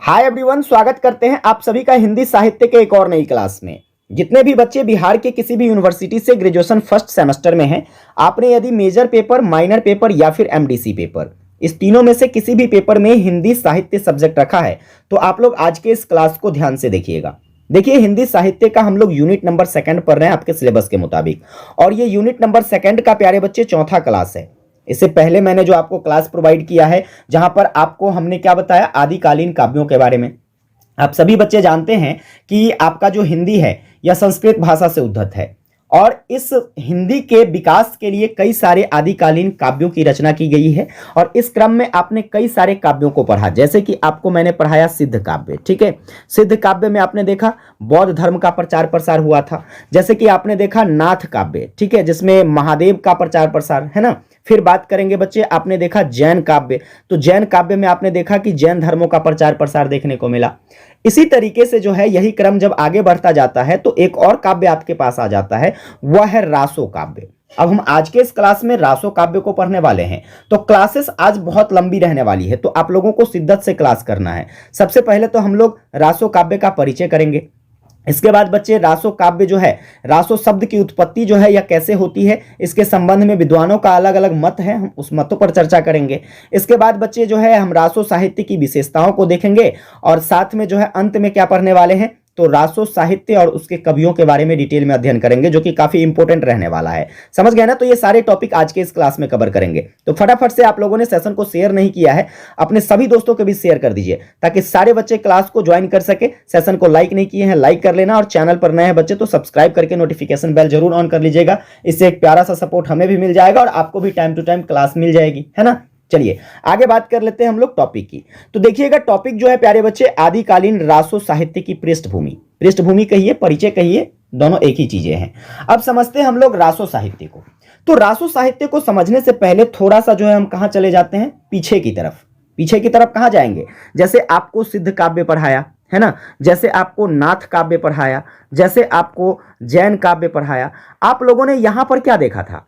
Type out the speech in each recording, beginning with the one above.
Hi everyone, स्वागत करते हैं आप सभी का हिंदी साहित्य के एक और नई क्लास में। जितने भी बच्चे बिहार के किसी भी यूनिवर्सिटी से ग्रेजुएशन फर्स्ट सेमेस्टर में हैं, आपने यदि मेजर पेपर, माइनर पेपर या फिर एमडीसी पेपर, इस तीनों में से किसी भी पेपर में हिंदी साहित्य सब्जेक्ट रखा है तो आप लोग आज के इस क्लास को ध्यान से देखिएगा। देखिए, हिंदी साहित्य का हम लोग यूनिट नंबर 2 पढ़ रहे हैं आपके सिलेबस के मुताबिक, और ये यूनिट नंबर 2 का प्यारे बच्चे चौथा क्लास है। इससे पहले मैंने जो आपको क्लास प्रोवाइड किया है, जहां पर आपको हमने क्या बताया, आदिकालीन काव्यों के बारे में। आप सभी बच्चे जानते हैं कि आपका जो हिंदी है यह संस्कृत भाषा से उद्धत है, और इस हिंदी के विकास के लिए कई सारे आदिकालीन काव्यों की रचना की गई है। और इस क्रम में आपने कई सारे काव्यों को पढ़ा, जैसे कि आपको मैंने पढ़ाया सिद्ध काव्य। ठीक है, सिद्ध काव्य में आपने देखा बौद्ध धर्म का प्रचार प्रसार हुआ था। जैसे कि आपने देखा नाथ काव्य, ठीक है, जिसमें महादेव का प्रचार प्रसार है ना। फिर बात करेंगे बच्चे, आपने देखा जैन काव्य, तो जैन काव्य में आपने देखा कि जैन धर्मों का प्रचार प्रसार देखने को मिला। इसी तरीके से जो है यही क्रम जब आगे बढ़ता जाता है तो एक और काव्य आपके पास आ जाता है, वह है रासो काव्य। अब हम आज के इस क्लास में रासो काव्य को पढ़ने वाले हैं, तो क्लासेस आज बहुत लंबी रहने वाली है, तो आप लोगों को शिद्दत से क्लास करना है। सबसे पहले तो हम लोग रासो काव्य का परिचय करेंगे। इसके बाद बच्चे रासो काव्य जो है, रासो शब्द की उत्पत्ति जो है यह कैसे होती है, इसके संबंध में विद्वानों का अलग अलग मत है, हम उस मतों पर चर्चा करेंगे। इसके बाद बच्चे जो है हम रासो साहित्य की विशेषताओं को देखेंगे, और साथ में जो है अंत में क्या पढ़ने वाले हैं, तो रासो साहित्य और उसके कवियों के बारे में डिटेल में अध्ययन करेंगे, जो कि काफी इंपॉर्टेंट रहने वाला है। समझ गए ना। तो ये सारे टॉपिक आज के इस क्लास में कवर करेंगे। तो फटाफट से, आप लोगों ने सेशन को शेयर नहीं किया है, अपने सभी दोस्तों के बीच शेयर कर दीजिए, ताकि सारे बच्चे क्लास को ज्वाइन कर सके। सेशन को लाइक नहीं किए हैं, लाइक कर लेना, और चैनल पर नए हैं बच्चे तो सब्सक्राइब करके नोटिफिकेशन बेल जरूर ऑन कर लीजिएगा। इससे एक प्यारा सा सपोर्ट हमें भी मिल जाएगा और आपको भी टाइम टू टाइम क्लास मिल जाएगी, है ना। चलिए आगे बात कर लेते हैं हम लोग टॉपिक की। तो देखिएगा, टॉपिक जो है प्यारे बच्चे, आदिकालीन रासो साहित्य की पृष्ठभूमि। पृष्ठभूमि कहिए, परिचय कहिए, दोनों एक ही चीजें हैं। अब समझते हैं हम लोग रासो साहित्य को। तो रासो साहित्य को समझने से पहले थोड़ा सा जो है हम कहां चले जाते हैं, पीछे की तरफ। पीछे की तरफ कहां जाएंगे, जैसे आपको सिद्ध काव्य पढ़ाया है ना, जैसे आपको नाथ काव्य पढ़ाया, जैसे आपको जैन काव्य पढ़ाया। आप लोगों ने यहां पर क्या देखा था,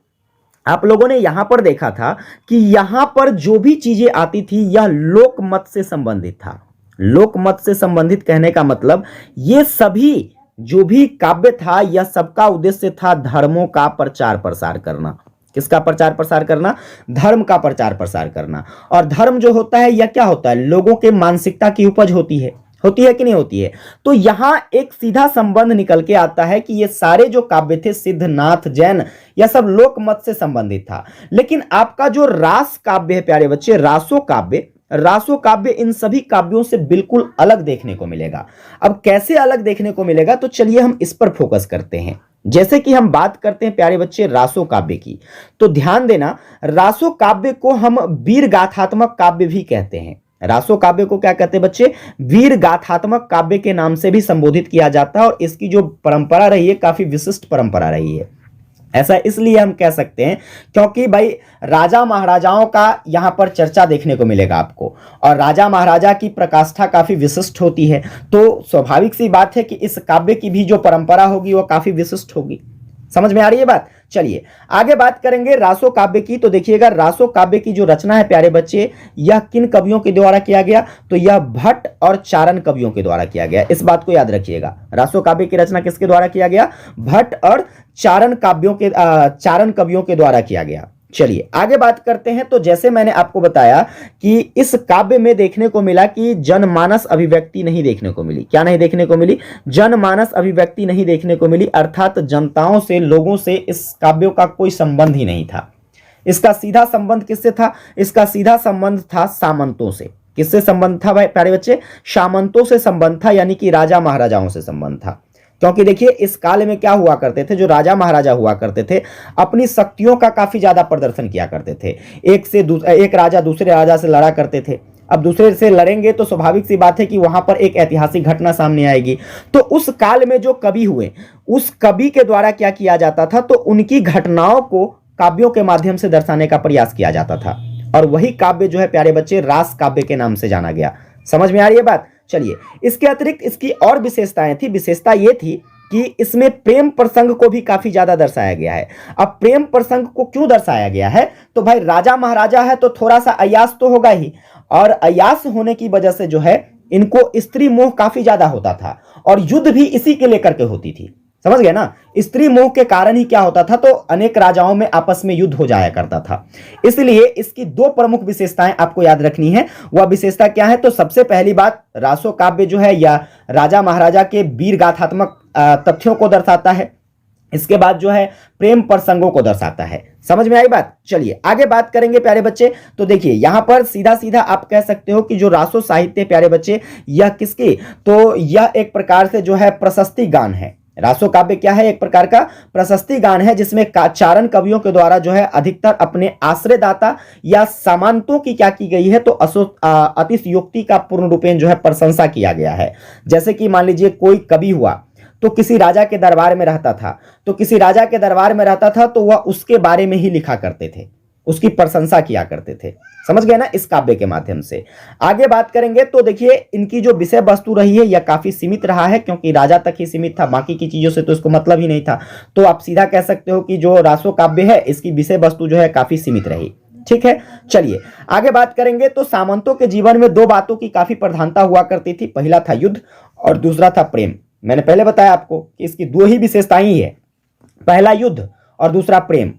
आप लोगों ने यहां पर देखा था कि यहां पर जो भी चीजें आती थी यह लोकमत से संबंधित था। लोकमत से संबंधित कहने का मतलब, ये सभी जो भी काव्य था यह सबका उद्देश्य था धर्मों का प्रचार प्रसार करना। किसका प्रचार प्रसार करना, धर्म का प्रचार प्रसार करना। और धर्म जो होता है यह क्या होता है, लोगों के मानसिकता की उपज होती है कि नहीं होती है। तो यहां एक सीधा संबंध निकल के आता है कि ये सारे जो काव्य थे, सिद्ध, नाथ, जैन, यह सब लोकमत से संबंधित था। लेकिन आपका जो रास काव्य है प्यारे बच्चे, रासो काव्य, रासो काव्य इन सभी काव्यों से बिल्कुल अलग देखने को मिलेगा। अब कैसे अलग देखने को मिलेगा, तो चलिए हम इस पर फोकस करते हैं। जैसे कि हम बात करते हैं प्यारे बच्चे रासो काव्य की, तो ध्यान देना, रासो काव्य को हम वीर गाथात्मक काव्य भी कहते हैं। रासो काव्य को क्या कहते हैं बच्चे, वीर गाथात्मक काव्य के नाम से भी संबोधित किया जाता है। और इसकी जो परंपरा रही है, काफी विशिष्ट परंपरा रही है। ऐसा इसलिए हम कह सकते हैं क्योंकि भाई राजा महाराजाओं का यहां पर चर्चा देखने को मिलेगा आपको, और राजा महाराजा की प्रकाष्ठा काफी विशिष्ट होती है। तो स्वाभाविक सी बात है कि इस काव्य की भी जो परंपरा होगी वह काफी विशिष्ट होगी। समझ में आ रही है बात। चलिए आगे बात करेंगे रासो काव्य की। तो देखिएगा, रासो काव्य की जो रचना है प्यारे बच्चे, यह किन कवियों के द्वारा किया गया, तो यह भट्ट और चारण कवियों के द्वारा किया गया। इस बात को याद रखिएगा, रासो काव्य की रचना किसके द्वारा किया गया, भट्ट और चारण कवियों के द्वारा किया गया। चलिए आगे बात करते हैं। तो जैसे मैंने आपको बताया कि इस काव्य में देखने को मिला कि जनमानस अभिव्यक्ति नहीं देखने को मिली। क्या नहीं देखने को मिली, जनमानस अभिव्यक्ति नहीं देखने को मिली, अर्थात जनताओं से, लोगों से इस काव्यों का कोई संबंध ही नहीं था। इसका सीधा संबंध किससे था, इसका सीधा संबंध था सामंतों से। किससे संबंध था भाई प्यारे बच्चे, सामंतों से संबंध था, यानी कि राजा महाराजाओं से संबंध था। क्योंकि देखिए, इस काल में क्या हुआ करते थे, जो राजा महाराजा हुआ करते थे, अपनी शक्तियों का काफी ज्यादा प्रदर्शन किया करते थे। एक राजा दूसरे राजा से लड़ा करते थे। अब दूसरे से लड़ेंगे तो स्वाभाविक सी बात है कि वहां पर एक ऐतिहासिक घटना सामने आएगी। तो उस काल में जो कवि हुए, उस कवि के द्वारा क्या किया जाता था, तो उनकी घटनाओं को काव्यों के माध्यम से दर्शाने का प्रयास किया जाता था। और वही काव्य जो है प्यारे बच्चे, रास काव्य के नाम से जाना गया। समझ में आ रही है बात। चलिए, इसके अतिरिक्त इसकी और विशेषताएं थी। विशेषता यह थी कि इसमें प्रेम प्रसंग को भी काफी ज्यादा दर्शाया गया है। अब प्रेम प्रसंग को क्यों दर्शाया गया है, तो भाई राजा महाराजा है तो थोड़ा सा अयास तो होगा ही, और अयास होने की वजह से जो है इनको स्त्री मोह काफी ज्यादा होता था और युद्ध भी इसी के लेकर के होती थी। समझ गए ना, स्त्री मोह के कारण ही क्या होता था, तो अनेक राजाओं में आपस में युद्ध हो जाया करता था। इसलिए इसकी दो प्रमुख विशेषताएं आपको याद रखनी है। वह विशेषता क्या है, तो सबसे पहली बात, रासो काव्य जो है या राजा महाराजा के वीर गाथात्मक तथ्यों को दर्शाता है। इसके बाद जो है प्रेम प्रसंगों को दर्शाता है। समझ में आई बात। चलिए आगे बात करेंगे प्यारे बच्चे। तो देखिए यहां पर सीधा सीधा आप कह सकते हो कि जो रासो साहित्य प्यारे बच्चे, यह किसकी, तो यह एक प्रकार से जो है प्रशस्ति गान है। रासो काव्य क्या है, एक प्रकार का प्रशस्ति गान है जिसमें चारण कवियों के द्वारा जो है अधिकतर अपने आश्रयदाता या सामंतों की क्या की गई है, तो अतिशयोक्ति का पूर्ण रूपेण जो है प्रशंसा किया गया है। जैसे कि मान लीजिए कोई कवि हुआ तो किसी राजा के दरबार में रहता था, तो वह उसके बारे में ही लिखा करते थे, उसकी प्रशंसा किया करते थे। समझ गए ना, इस काव्य के माध्यम से। आगे बात करेंगे तो देखिए इनकी जो विषय वस्तु रही है यह काफी सीमित रहा है, क्योंकि राजा तक ही सीमित था, बाकी की चीजों से तो इसको मतलब ही नहीं था। तो आप सीधा कह सकते हो कि जो रासो काव्य है इसकी विषय वस्तु जो है काफी सीमित रही। ठीक है, चलिए आगे बात करेंगे। तो सामंतों के जीवन में दो बातों की काफी प्रधानता हुआ करती थी, पहला था युद्ध और दूसरा था प्रेम। मैंने पहले बताया आपको कि इसकी दो ही विशेषताएं ही है, पहला युद्ध और दूसरा प्रेम।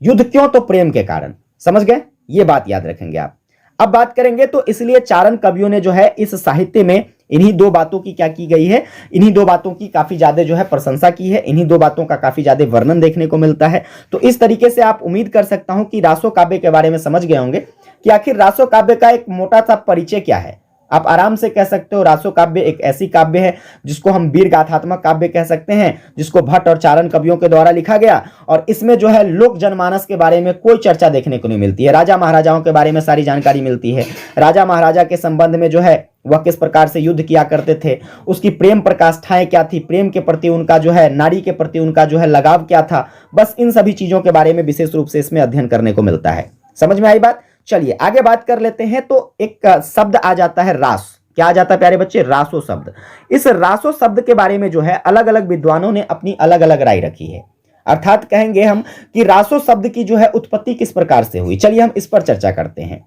युद्ध क्यों, तो प्रेम के कारण। समझ गए, ये बात याद रखेंगे आप। अब बात करेंगे तो इसलिए चारण कवियों ने जो है इस साहित्य में इन्हीं दो बातों की क्या की गई है, इन्हीं दो बातों की काफी ज्यादा जो है प्रशंसा की है, इन्हीं दो बातों का काफी ज्यादा वर्णन देखने को मिलता है। तो इस तरीके से आप उम्मीद कर सकता हूं कि रासो काव्य के बारे में समझ गए होंगे कि आखिर रासो काव्य का एक मोटा सा परिचय क्या है। आप आराम से कह सकते हो रासो काव्य एक ऐसी काव्य है जिसको हम वीर गाथात्मक काव्य कह सकते हैं, जिसको भट्ट और चारण कवियों के द्वारा लिखा गया, और इसमें जो है लोक जनमानस के बारे में कोई चर्चा देखने को नहीं मिलती है। राजा महाराजाओं के बारे में सारी जानकारी मिलती है, राजा महाराजा के संबंध में जो है वह किस प्रकार से युद्ध किया करते थे, उसकी प्रेम प्रकाष्ठाएं क्या थी, प्रेम के प्रति उनका जो है, नारी के प्रति उनका जो है लगाव क्या था, बस इन सभी चीजों के बारे में विशेष रूप से इसमें अध्ययन करने को मिलता है। समझ में आई बात। चलिए आगे बात कर लेते हैं। तो एक शब्द आ जाता है रास। क्या आ जाता है प्यारे बच्चे, रासो शब्द। इस रासो शब्द के बारे में जो है अलग अलग विद्वानों ने अपनी अलग अलग राय रखी है, अर्थात कहेंगे हम कि रासो शब्द की जो है उत्पत्ति किस प्रकार से हुई। चलिए हम इस पर चर्चा करते हैं।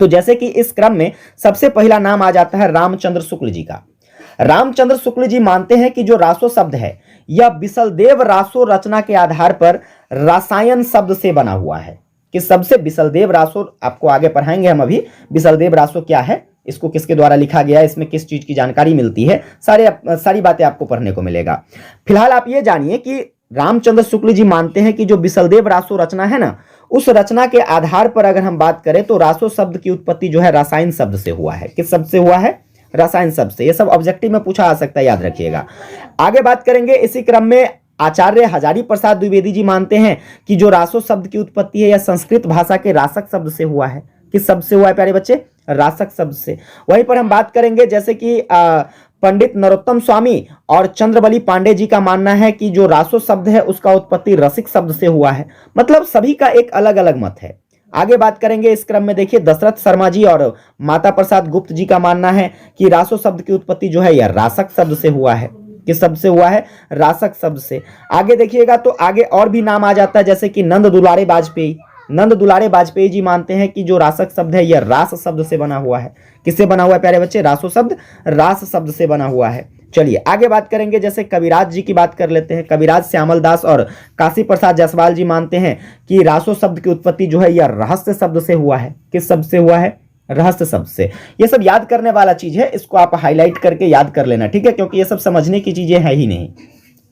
तो जैसे कि इस क्रम में सबसे पहला नाम आ जाता है रामचंद्र शुक्ल जी का। रामचंद्र शुक्ल जी मानते हैं कि जो रासो शब्द है यह बिसलदेव रासो रचना के आधार पर रसायन शब्द से बना हुआ है। किस शब्द से, बिसलदेव रासो, आपको आगे पढ़ाएंगे हम अभी बिसलदेव रासो क्या है, इसको किसके द्वारा लिखा गया है, इसमें किस चीज की जानकारी मिलती है, सारी बातें आपको पढ़ने को मिलेगा। फिलहाल आप ये जानिए कि रामचंद्र शुक्ल जी मानते हैं कि जो बिसलदेव रासो रचना है ना, उस रचना के आधार पर अगर हम बात करें तो रासो शब्द की उत्पत्ति जो है रसायन शब्द से हुआ है। किस शब्द से हुआ है, रसायन शब्द से। यह सब ऑब्जेक्टिव में पूछा आ सकता है, याद रखिएगा। आगे बात करेंगे। इसी क्रम में आचार्य हजारी प्रसाद द्विवेदी जी मानते हैं कि जो रासो शब्द की उत्पत्ति है यह संस्कृत भाषा के रासक शब्द से हुआ है। किस शब्द से हुआ है प्यारे बच्चे, रासक शब्द से। वहीं पर हम बात करेंगे जैसे कि पंडित नरोत्तम स्वामी और चंद्रबली पांडे जी का मानना है कि जो रासो शब्द है उसका उत्पत्ति रसिक शब्द से हुआ है। मतलब सभी का एक अलग अलग मत है। आगे बात करेंगे इस क्रम में। देखिए दशरथ शर्मा जी और माता प्रसाद गुप्त जी का मानना है कि रासो शब्द की उत्पत्ति जो है यह रासक शब्द से हुआ है। किस शब्द से हुआ है, रासक शब्द से। आगे देखिएगा तो आगे और भी नाम आ जाता है, जैसे कि नंद दुलारे वाजपेयी। नंद दुलारे वाजपेयी जी मानते हैं कि जो रासक शब्द है यह रास शब्द से बना हुआ है। किससे बना हुआ है प्यारे बच्चे, रासो शब्द रास शब्द से बना हुआ है। चलिए आगे बात करेंगे। जैसे कविराज जी की बात कर लेते हैं। कविराज श्यामल दास और काशी प्रसाद जायसवाल जी मानते हैं कि रासो शब्द की उत्पत्ति जो है यह रहस्य शब्द से हुआ है। किस शब्द से हुआ है, रहस्य शब्द से। ये सब याद करने वाला चीज है, इसको आप हाईलाइट करके याद कर लेना, ठीक है, क्योंकि ये सब समझने की चीजें है ही नहीं,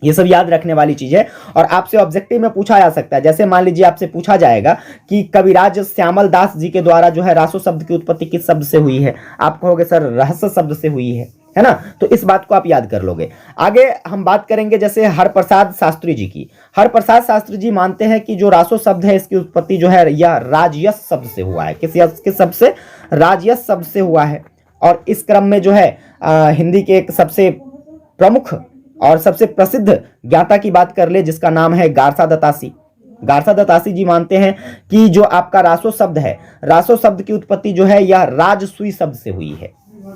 ये सब याद रखने वाली चीज है। और आपसे ऑब्जेक्टिव में पूछा जा सकता है। जैसे मान लीजिए आपसे पूछा जाएगा कि कविराज श्यामल दास जी के द्वारा जो है रासो शब्द की उत्पत्ति किस शब्द से हुई है, आप कहोगे सर रहस्य शब्द से हुई है ना, तो इस बात को आप याद कर लोगे। आगे हम बात करेंगे जैसे हरप्रसाद शास्त्री जी की। हरप्रसाद शास्त्री जी मानते हैं कि जो रासो शब्द है इसकी उत्पत्ति जो है यह राजयश शब्द से हुआ है। किस शब्द से, राजयश शब्द से हुआ है। और इस क्रम में जो है हिंदी के एक सबसे प्रमुख और सबसे प्रसिद्ध ज्ञाता की बात कर ले, जिसका नाम है गारसा दत्तासी। गारसा दत्तासी जी मानते हैं कि जो आपका रासो शब्द है, रासो शब्द की उत्पत्ति जो है यह राजसूई शब्द से हुई है।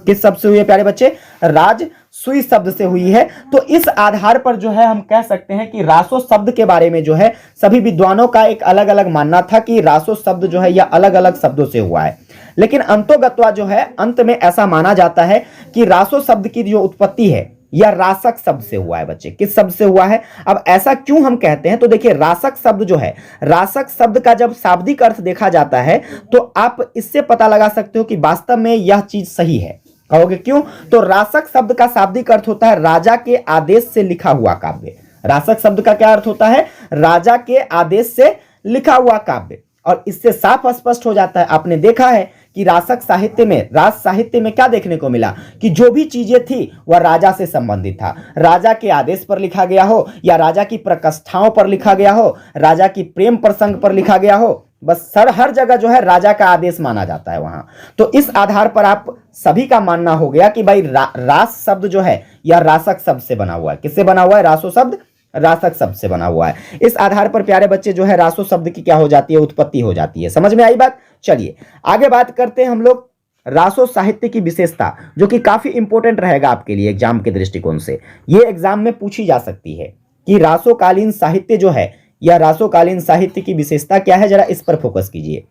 किस शब्द से हुई है प्यारे बच्चे, राजसूई शब्द से हुई है। तो इस आधार पर जो है हम कह सकते हैं कि रासो शब्द के बारे में जो है सभी विद्वानों का एक अलग अलग मानना था कि रासो शब्द जो है यह अलग अलग शब्दों से हुआ है। लेकिन अंतोगत्वा जो है, अंत में ऐसा माना जाता है कि रासो शब्द की जो उत्पत्ति है यह रासक शब्द से हुआ है बच्चे। किस शब्द से हुआ है? अब ऐसा क्यों हम कहते हैं, तो देखिए रासक शब्द जो है, रासक शब्द का जब शाब्दिक अर्थ देखा जाता है तो आप इससे पता लगा सकते हो कि वास्तव में यह चीज सही है। कहोगे क्यों? तो रासक शब्द का शाब्दिक अर्थ होता है राजा के आदेश से लिखा हुआ काव्य। रासक शब्द का क्या अर्थ होता है? राजा के आदेश से लिखा हुआ काव्य। और इससे साफ स्पष्ट हो जाता है, आपने देखा है कि रासक साहित्य में, रास साहित्य में क्या देखने को मिला कि जो भी चीजें थी वह राजा से संबंधित था। राजा के आदेश पर लिखा गया हो या राजा की प्रकष्ठाओं पर लिखा गया हो, राजा की प्रेम प्रसंग पर लिखा गया हो, बस हर जगह जो है राजा का आदेश माना जाता है वहां। तो इस आधार पर आप सभी का मानना हो गया कि भाई रास शब्द जो है यह रासक शब्द से बना हुआ है। किससे बना हुआ है? रासो शब्द रासक शब्द से बना हुआ है। इस आधार पर प्यारे बच्चे जो है रासो शब्द की क्या हो जाती है? उत्पत्ति हो जाती है। समझ में आई बात? चलिए आगे बात करते हैं हम लोग रासो साहित्य की विशेषता, जो कि काफी इंपॉर्टेंट रहेगा आपके लिए एग्जाम के दृष्टिकोण से। यह एग्जाम में पूछी जा सकती है कि रासोकालीन साहित्य जो है या रासोकालीन साहित्य की विशेषता क्या है, जरा इस पर फोकस कीजिए।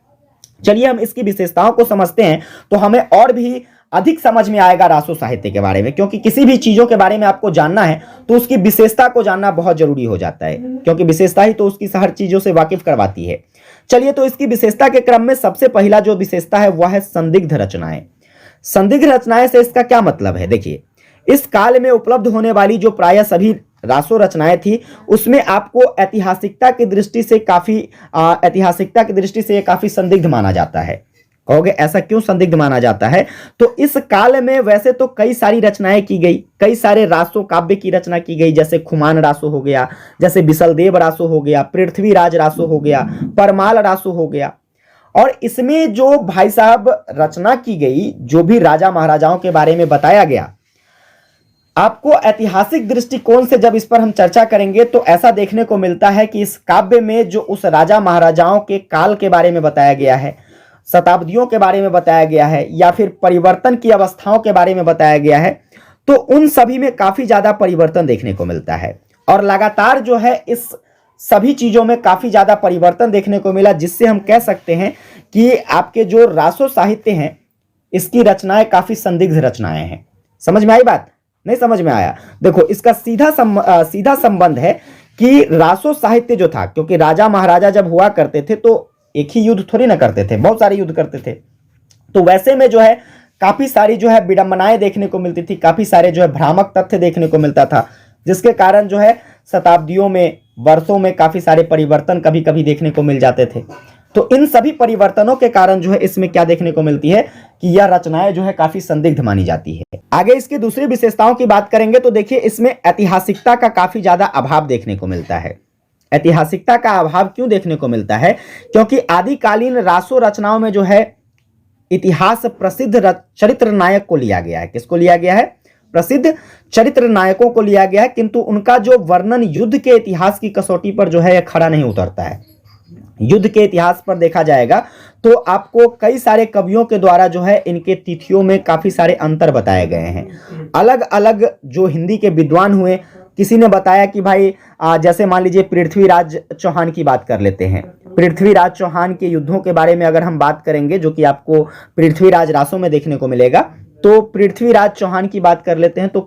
चलिए हम इसकी विशेषताओं को समझते हैं तो हमें और भी अधिक समझ में आएगा रासो साहित्य के बारे में, क्योंकि किसी भी चीजों के बारे में आपको जानना है तो उसकी विशेषता को जानना बहुत जरूरी हो जाता है, क्योंकि विशेषता ही तो उसकी हर चीजों से वाकिफ करवाती है। चलिए तो इसकी विशेषता के क्रम में सबसे पहला जो विशेषता है वह है संदिग्ध रचनाएं। संदिग्ध रचनाएं से इसका क्या मतलब है? देखिए इस काल में उपलब्ध होने वाली जो प्रायः सभी रासो रचनाएं थी उसमें आपको ऐतिहासिकता की दृष्टि से काफी संदिग्ध माना जाता है। कहोगे ऐसा क्यों संदिग्ध माना जाता है? तो इस काल में वैसे तो कई सारी रचनाएं की गई, कई सारे रासो काव्य की रचना की गई, जैसे खुमान रासो हो गया, जैसे बिसलदेव रासो हो गया, पृथ्वीराज रासो हो गया, परमाल रासो हो गया। और इसमें जो भाई साहब रचना की गई, जो भी राजा महाराजाओं के बारे में बताया गया, आपको ऐतिहासिक दृष्टिकोण से जब इस पर हम चर्चा करेंगे तो ऐसा देखने को मिलता है कि इस काव्य में जो उस राजा महाराजाओं के काल के बारे में बताया गया है, शताब्दियों के बारे में बताया गया है, या फिर परिवर्तन की अवस्थाओं के बारे में बताया गया है, तो उन सभी में काफी ज्यादा परिवर्तन देखने को मिलता है। और लगातार जो है इस सभी चीजों में काफी ज्यादा परिवर्तन देखने को मिला, जिससे हम कह सकते हैं कि आपके जो रासो साहित्य हैं इसकी रचनाएं काफी संदिग्ध रचनाएं हैं। समझ में आई बात? नहीं समझ में आया? देखो इसका सीधा संबंध है कि रासो साहित्य जो था, क्योंकि राजा महाराजा जब हुआ करते थे तो एक ही युद्ध थोड़ी ना करते थे, बहुत सारे युद्ध करते थे। तो वैसे में जो है काफी सारी जो है विडंबनाएं देखने को मिलती थी, काफी सारे जो है भ्रामक तथ्य देखने को मिलता था, जिसके कारण जो है शताब्दियों में, वर्षों में काफी सारे परिवर्तन कभी कभी देखने को मिल जाते थे। तो इन सभी परिवर्तनों के कारण जो है इसमें क्या देखने को मिलती है कि यह रचनाएं जो है काफी संदिग्ध मानी जाती है। आगे इसकी दूसरी विशेषताओं की बात करेंगे तो देखिए इसमें ऐतिहासिकता का काफी ज्यादा अभाव देखने को मिलता है। ऐतिहासिकता का अभाव क्यों देखने को मिलता है? क्योंकि आदिकालीन रासो रचनाओं में जो है इतिहास प्रसिद्ध चरित्र नायक को लिया गया है। किसको लिया गया है? प्रसिद्ध चरित्र नायकों को लिया गया है, किंतु उनका जो वर्णन युद्ध के इतिहास की कसौटी पर जो है यह खड़ा नहीं उतरता है। युद्ध के इतिहास पर देखा जाएगा तो आपको कई सारे कवियों के द्वारा जो है इनके तिथियों में काफी सारे अंतर बताए गए हैं। अलग अलग जो हिंदी के विद्वान हुए, किसी ने बताया कि भाई जैसे मान लीजिए पृथ्वीराज चौहान की बात कर लेते हैं। पृथ्वीराज चौहान के युद्धों के बारे में अगर हम बात करेंगे, जो कि आपको पृथ्वीराज रासों में देखने को मिलेगा, तो पृथ्वीराज चौहान की बात कर लेते हैं तो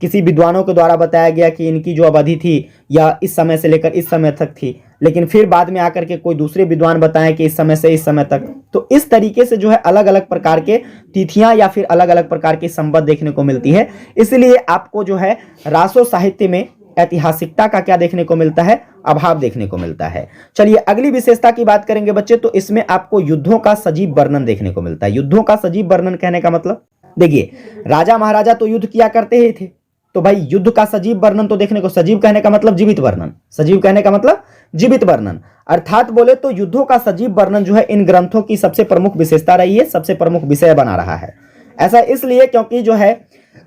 किसी विद्वानों के द्वारा बताया गया कि इनकी जो अवधि थी या इस समय से लेकर इस समय तक थी, लेकिन फिर बाद में आकर के कोई दूसरे विद्वान बताएं कि इस समय से इस समय तक। तो इस तरीके से जो है अलग अलग प्रकार के तिथियां या फिर अलग अलग प्रकार की संबंध देखने को मिलती है। इसलिए आपको जो है रासो साहित्य में ऐतिहासिकता का क्या देखने को मिलता है? अभाव देखने को मिलता है। चलिए अगली विशेषता की बात करेंगे बच्चे, तो इसमें आपको युद्धों का सजीव वर्णन देखने को मिलता है। युद्धों का सजीव वर्णन कहने का मतलब, देखिए राजा महाराजा तो युद्ध किया करते ही थे, तो भाई युद्ध का सजीव वर्णन तो देखने को, सजीव कहने का मतलब जीवित वर्णन, सजीव कहने का मतलब जीवित वर्णन, अर्थात बोले तो युद्धों का सजीव वर्णन जो है इन ग्रंथों की सबसे प्रमुख विशेषता रही है, सबसे प्रमुख विषय बना रहा है। ऐसा इसलिए क्योंकि जो है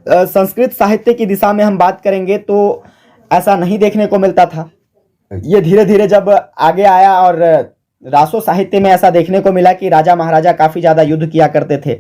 संस्कृत साहित्य की दिशा में हम बात करेंगे तो ऐसा नहीं देखने को मिलता था। ये धीरे धीरे जब आगे आया और रासो साहित्य में ऐसा देखने को मिला कि राजा महाराजा काफी ज्यादा युद्ध किया करते थे,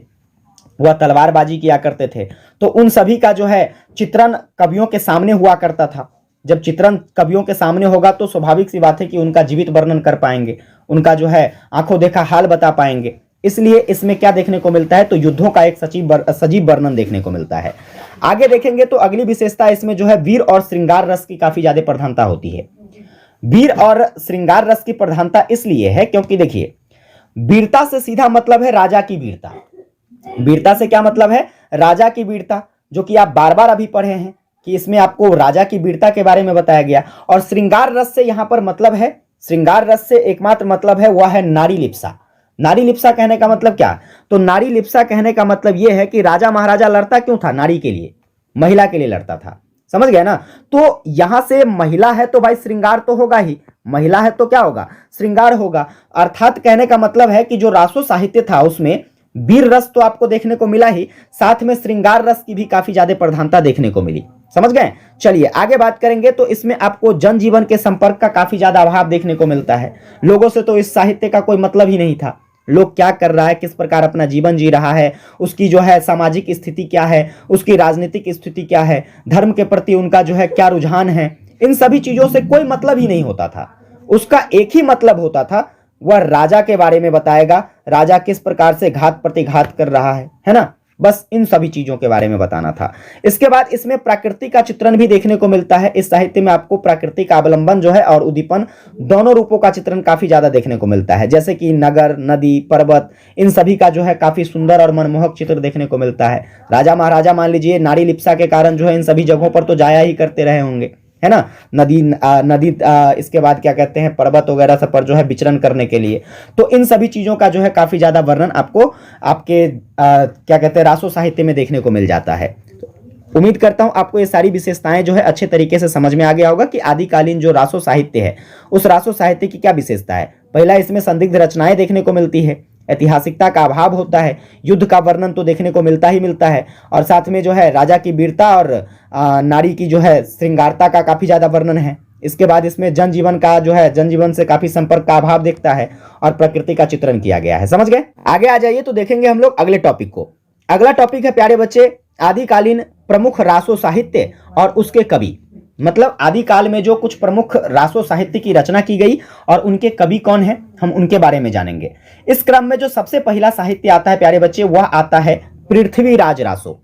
वह तलवारबाजी किया करते थे, तो उन सभी का जो है चित्रण कवियों के सामने हुआ करता था। जब चित्रण कवियों के सामने होगा तो स्वाभाविक सी बात है कि उनका जीवित वर्णन कर पाएंगे, उनका जो है आंखों देखा हाल बता पाएंगे। इसलिए इसमें क्या देखने को मिलता है, तो युद्धों का एक सजीव वर्णन देखने को मिलता है। आगे देखेंगे तो अगली विशेषता इसमें जो है वीर और श्रृंगार रस की काफी ज्यादा प्रधानता होती है। वीर और श्रृंगार रस की प्रधानता इसलिए है क्योंकि देखिए, वीरता से सीधा मतलब है राजा की वीरता। वीरता से क्या मतलब है, राजा की वीरता, जो कि आप बार बार अभी पढ़े हैं कि इसमें आपको राजा की वीरता के बारे में बताया गया। और श्रृंगार रस से यहां पर मतलब है, श्रृंगार रस से एकमात्र मतलब है वह है नारी लिप्सा। नारी लिप्सा कहने का मतलब क्या, तो नारी लिप्सा कहने का मतलब यह है कि राजा महाराजा लड़ता क्यों था, नारी के लिए, महिला के लिए लड़ता था। समझ गए ना। तो यहां से महिला है तो भाई श्रृंगार तो होगा ही, महिला है तो क्या होगा, श्रृंगार होगा। अर्थात कहने का मतलब है कि जो रासो साहित्य था उसमें वीर रस तो आपको देखने को मिला ही, साथ में श्रृंगार रस की भी काफी ज्यादा प्रधानता देखने को मिली। समझ गए। चलिए आगे बात करेंगे तो इसमें आपको जनजीवन के संपर्क का काफी ज्यादा अभाव देखने को मिलता है। लोगों से तो इस साहित्य का कोई मतलब ही नहीं था, लोग क्या कर रहा है, किस प्रकार अपना जीवन जी रहा है, उसकी जो है सामाजिक स्थिति क्या है, उसकी राजनीतिक स्थिति क्या है, धर्म के प्रति उनका जो है क्या रुझान है, इन सभी चीजों से कोई मतलब ही नहीं होता था। उसका एक ही मतलब होता था, वह राजा के बारे में बताएगा, राजा किस प्रकार से घात प्रतिघात कर रहा है ना, बस इन सभी चीजों के बारे में बताना था। इसके बाद इसमें प्रकृति का चित्रण भी देखने को मिलता है। इस साहित्य में आपको प्रकृति का अवलंबन जो है और उद्दीपन दोनों रूपों का चित्रण काफी ज्यादा देखने को मिलता है, जैसे कि नगर, नदी, पर्वत, इन सभी का जो है काफी सुंदर और मनमोहक चित्र देखने को मिलता है। राजा महाराजा मान लीजिए नारी लिप्सा के कारण जो है इन सभी जगहों पर तो जाया ही करते रहे होंगे, है ना, नदी इसके बाद क्या कहते हैं पर्वत वगैरह सब पर जो है विचरण करने के लिए। तो इन सभी चीजों का जो है काफी ज्यादा वर्णन आपको आपके क्या कहते हैं रासो साहित्य में देखने को मिल जाता है। उम्मीद करता हूं आपको ये सारी विशेषताएं जो है अच्छे तरीके से समझ में आ गया होगा कि आदिकालीन जो रासो साहित्य है उस रासो साहित्य की क्या विशेषता है। पहला, इसमें संदिग्ध रचनाएं देखने को मिलती है, ऐतिहासिकता का अभाव होता है, युद्ध का वर्णन तो देखने को मिलता ही मिलता है, और साथ में जो है राजा की वीरता और नारी की जो है श्रृंगारता का काफी ज्यादा वर्णन है। इसके बाद इसमें जनजीवन का जो है जनजीवन से काफी संपर्क का अभाव दिखता है और प्रकृति का चित्रण किया गया है। समझ गए। आगे आ जाइए तो देखेंगे हम लोग अगले टॉपिक को। अगला टॉपिक है प्यारे बच्चे, आदिकालीन प्रमुख रासो साहित्य और उसके कवि। मतलब आदिकाल में जो कुछ प्रमुख रासो साहित्य की रचना की गई और उनके कवि कौन है, हम उनके बारे में जानेंगे। इस क्रम में जो सबसे पहला साहित्य आता है प्यारे बच्चे, वह आता है पृथ्वीराज रासो।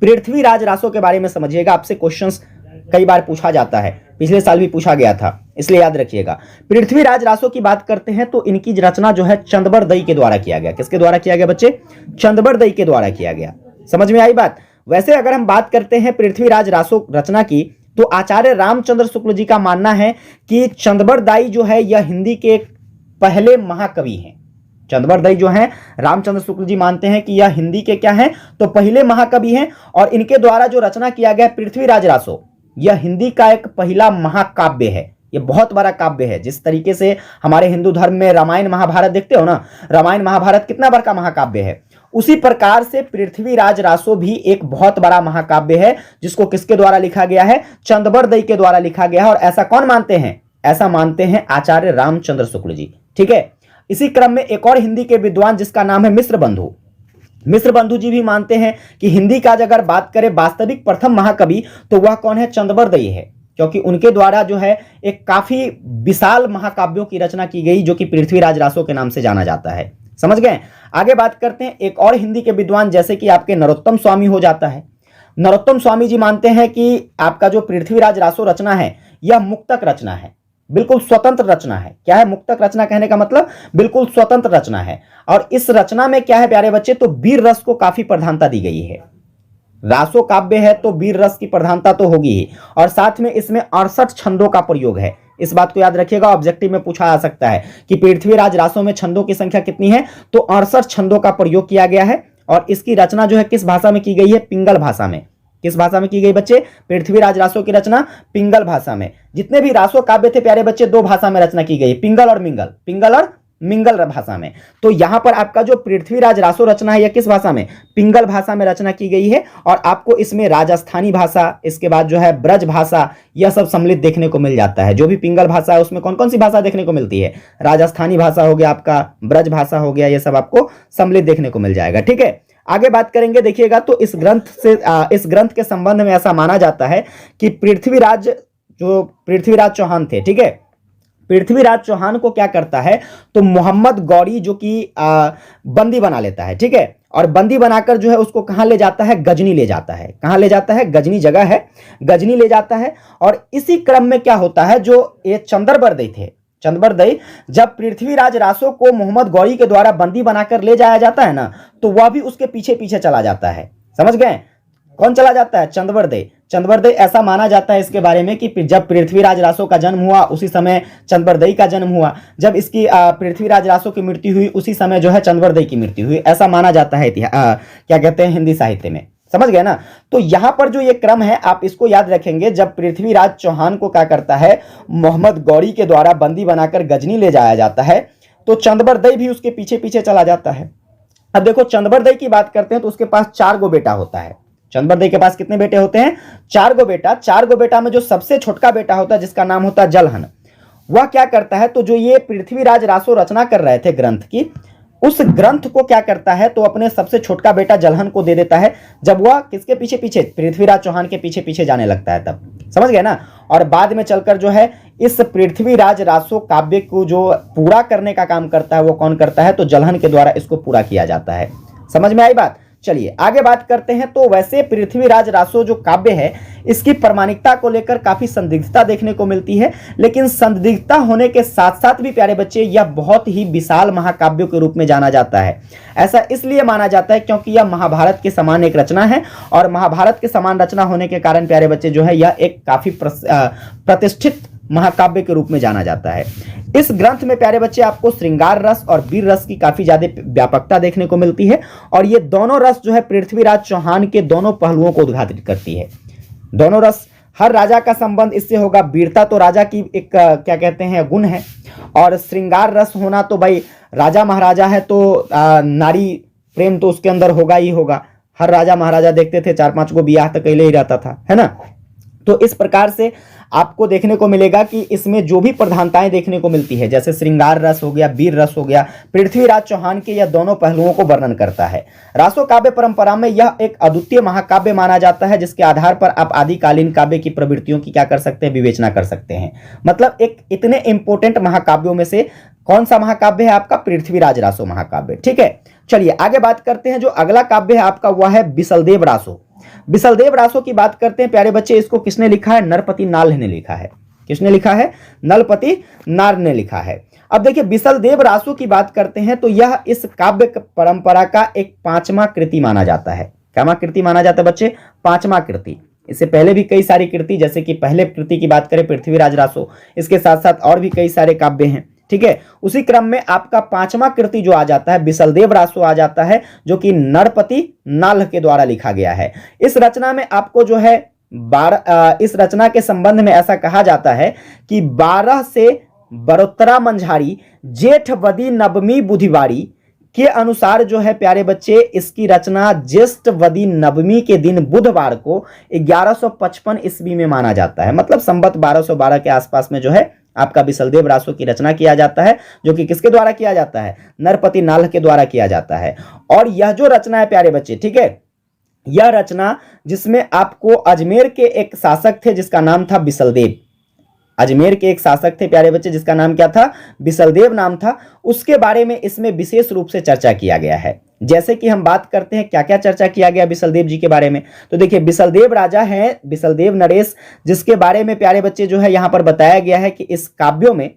पृथ्वीराज रासो के बारे में समझिएगा, आपसे क्वेश्चंस कई बार पूछा जाता है, पिछले साल भी पूछा गया था, इसलिए याद रखिएगा। पृथ्वीराज रासो की बात करते हैं तो इनकी रचना जो है चंदबरदई के द्वारा किया गया। किसके द्वारा किया गया बच्चे, चंदबरदई के द्वारा किया गया। समझ में आई बात। वैसे अगर हम बात करते हैं पृथ्वीराज रासो रचना की, तो आचार्य रामचंद्र शुक्ल जी का मानना है कि चंदबरदाई जो है यह हिंदी के पहले महाकवि हैं। चंदबरदाई जो है रामचंद्र शुक्ल जी मानते हैं कि यह हिंदी के क्या हैं, तो पहले महाकवि हैं, और इनके द्वारा जो रचना किया गया पृथ्वीराज रासो, यह हिंदी का एक पहला महाकाव्य है। यह बहुत बड़ा काव्य है। जिस तरीके से हमारे हिंदू धर्म में रामायण महाभारत देखते हो ना, रामायण महाभारत कितना बड़ा महाकाव्य है, उसी प्रकार से पृथ्वीराज रासो भी एक बहुत बड़ा महाकाव्य है, जिसको किसके द्वारा लिखा गया है, चंदबरदई के द्वारा लिखा गया है। और ऐसा कौन मानते हैं, ऐसा मानते हैं आचार्य रामचंद्र शुक्ल जी। ठीक है। इसी क्रम में एक और हिंदी के विद्वान जिसका नाम है मिश्र बंधु, मिश्र बंधु जी भी मानते हैं कि हिंदी का अगर बात करें वास्तविक प्रथम महाकवि तो वह कौन है, चंदबरदई है, क्योंकि उनके द्वारा जो है एक काफी विशाल महाकाव्यों की रचना की गई जो कि पृथ्वीराज रासो के नाम से जाना जाता है। समझ गए। आगे बात करते हैं एक और हिंदी के विद्वान, जैसे कि आपके नरोत्तम स्वामी हो जाता है। नरोत्तम स्वामी जी मानते हैं कि आपका जो पृथ्वीराज रासो रचना है यह मुक्तक रचना है, बिल्कुल स्वतंत्र रचना है। क्या है मुक्तक रचना कहने का मतलब, बिल्कुल स्वतंत्र रचना है। और इस रचना में क्या है प्यारे बच्चे, तो वीर रस को काफी प्रधानता दी गई है। रासो काव्य है तो वीर रस की प्रधानता तो होगी ही, और साथ में इसमें 68 छंदों का प्रयोग है। इस बात को याद रखिएगा, ऑब्जेक्टिव में पूछा जा सकता है कि पृथ्वीराज रासो में छंदों की संख्या कितनी है, तो 68 छंदों का प्रयोग किया गया है। और इसकी रचना जो है किस भाषा में की गई है, पिंगल भाषा में। किस भाषा में की गई बच्चे, पृथ्वीराज रासो की रचना पिंगल भाषा में। जितने भी रासो काव्य थे प्यारे बच्चे, दो भाषा में रचना की गई, पिंगल और मिंगल, पिंगल और मिंगल भाषा में। तो यहां पर आपका जो पृथ्वीराज रासो रचना है यह किस भाषा में, पिंगल भाषा में रचना की गई है। और आपको इसमें राजस्थानी भाषा, इसके बाद जो है ब्रज भाषा, यह सब सम्मिलित देखने को मिल जाता है। जो भी पिंगल भाषा है उसमें कौन कौन सी भाषा देखने को मिलती है, राजस्थानी भाषा हो गया, आपका ब्रज भाषा हो गया, यह सब आपको सम्मिलित देखने को मिल जाएगा। ठीक है। आगे बात करेंगे, देखिएगा तो इस ग्रंथ के संबंध में ऐसा माना जाता है कि पृथ्वीराज चौहान थे, ठीक है, पृथ्वीराज चौहान को क्या करता है, तो मोहम्मद गौरी जो कि बंदी बना लेता है, ठीक है। और बंदी बनाकर जो है उसको कहां ले जाता है, गजनी ले जाता है। कहां ले जाता है, गजनी जगह है, गजनी ले जाता है। और इसी क्रम में क्या होता है, जो ये चंद्रबरदई थे, चंद्रबरदई, जब पृथ्वीराज रासो को मोहम्मद गौरी के द्वारा बंदी बनाकर ले जाया जाता है ना, तो वह भी उसके पीछे पीछे चला जाता है। समझ गए, कौन चला जाता है, चंद्रबरदई। चंद्रबरदई, ऐसा माना जाता है इसके बारे में कि जब पृथ्वीराज रासो का जन्म हुआ उसी समय चंद्रबरदई का जन्म हुआ, जब इसकी पृथ्वीराज रासो की मृत्यु हुई उसी समय जो है चंद्रबरदई की मृत्यु हुई, ऐसा माना जाता है क्या कहते हैं, हिंदी साहित्य में। समझ गए ना। तो यहां पर जो ये क्रम है आप इसको याद रखेंगे, जब पृथ्वीराज चौहान को क्या करता है, मोहम्मद गौरी के द्वारा बंदी बनाकर गजनी ले जाया जाता है, तो चंद्रबरदई भी उसके पीछे पीछे चला जाता है। अब देखो चंद्रबरदई की बात करते हैं तो उसके पास 4 गो बेटा होता है। चंद्रबरदई के पास कितने बेटे होते हैं, 4 गो बेटा। 4 गो बेटा में जो सबसे छोटका बेटा होता है जिसका नाम होता है जलहन, वह क्या करता है, तो जो ये पृथ्वीराज रासो रचना कर रहे थे ग्रंथ की, उस ग्रंथ को क्या करता है, तो अपने सबसे छोटका बेटा जलहन को दे देता है, जब वह किसके पीछे पीछे, पृथ्वीराज चौहान के पीछे पीछे जाने लगता है तब। समझ गए ना। और बाद में चलकर जो है इस पृथ्वीराज रासो काव्य को जो पूरा करने का काम करता है वो कौन करता है, तो जलहन के द्वारा इसको पूरा किया जाता है। समझ में आई बात। चलिए आगे बात करते हैं। तो वैसे पृथ्वीराज रासो जो काव्य है इसकी प्रामाणिकता को लेकर काफी संदिग्धता देखने को मिलती है, लेकिन संदिग्धता होने के साथ साथ भी प्यारे बच्चे यह बहुत ही विशाल महाकाव्यों के रूप में जाना जाता है। ऐसा इसलिए माना जाता है क्योंकि यह महाभारत के समान एक रचना है, और महाभारत के समान रचना होने के कारण प्यारे बच्चे जो है यह एक काफी प्रतिष्ठित महाकाव्य के रूप में जाना जाता है। इस ग्रंथ में प्यारे बच्चे आपको श्रृंगार रस और वीर रस की काफी ज्यादा व्यापकता देखने को मिलती है, और ये दोनों रस जो है पृथ्वीराज चौहान के दोनों पहलुओं को उद्घाटित करती है। दोनों रस, हर राजा का संबंध इससे होगा। वीरता तो राजा की एक क्या कहते हैं गुण है, और श्रृंगार रस होना तो भाई राजा महाराजा है तो नारी प्रेम तो उसके अंदर होगा ही होगा। हर राजा महाराजा देखते थे 4-5 को ब्याह तक अकेले ही रहता था, है ना। तो इस प्रकार से आपको देखने को मिलेगा कि इसमें जो भी प्रधानताएं देखने को मिलती है, जैसे श्रृंगार रस हो गया, वीर रस हो गया, पृथ्वीराज चौहान के यह दोनों पहलुओं को वर्णन करता है। रासो काव्य परंपरा में यह एक अद्वितीय महाकाव्य माना जाता है, जिसके आधार पर आप आदिकालीन काव्य की प्रवृत्तियों की क्या कर सकते हैं, विवेचना कर सकते हैं। मतलब एक इतने इंपॉर्टेंट महाकाव्यों में से कौन सा महाकाव्य है आपका, पृथ्वीराज रासो महाकाव्य। ठीक है, चलिए आगे बात करते हैं। जो अगला काव्य है आपका वह है बिसलदेव रासो। बिसलदेव रासो की बात करते हैं प्यारे बच्चे। इसको किसने लिखा है, नरपति नाल ने लिखा है। किसने लिखा है, नलपति नार ने लिखा है। अब देखिए बिसलदेव रासो की बात करते हैं तो यह इस काव्य परंपरा का एक 5वां कृति माना जाता है। क्या कृति माना जाता है बच्चे, 5वां कृति। इससे पहले भी कई सारी कृति, जैसे कि पहले कृति की बात करें पृथ्वीराज रासो, इसके साथ साथ और भी कई सारे काव्य हैं। ठीक है, उसी क्रम में आपका 5वां कृति जो आ जाता है बिसलदेव रासो आ जाता है, जो कि नरपति नाल के द्वारा लिखा गया है। इस रचना में आपको जो है इस रचना के संबंध में ऐसा कहा जाता है कि 12 से बरोत्तरा मंझारी जेठ वदी नवमी बुधवारी के अनुसार जो है प्यारे बच्चे इसकी रचना ज्येष्ठ वदी नवमी के दिन बुधवार को 1155 ईस्वी में माना जाता है। मतलब संवत 1212 के आसपास में जो है आपका बिसलदेव रासो की रचना किया जाता है, जो कि किसके द्वारा किया जाता है, नरपति नाल के द्वारा किया जाता है। और यह जो रचना है प्यारे बच्चे, ठीक है, यह रचना जिसमें आपको अजमेर के एक शासक थे जिसका नाम था बिसलदेव। अजमेर के एक शासक थे प्यारे बच्चे जिसका नाम क्या था, बिसलदेव नाम था। उसके बारे में इसमें विशेष रूप से चर्चा किया गया है। जैसे कि हम बात करते हैं क्या क्या चर्चा किया गया बिसलदेव जी के बारे में, तो देखिए बिसलदेव राजा हैं, बिसलदेव नरेश, जिसके बारे में प्यारे बच्चे जो है यहाँ पर बताया गया है कि इस काव्यों में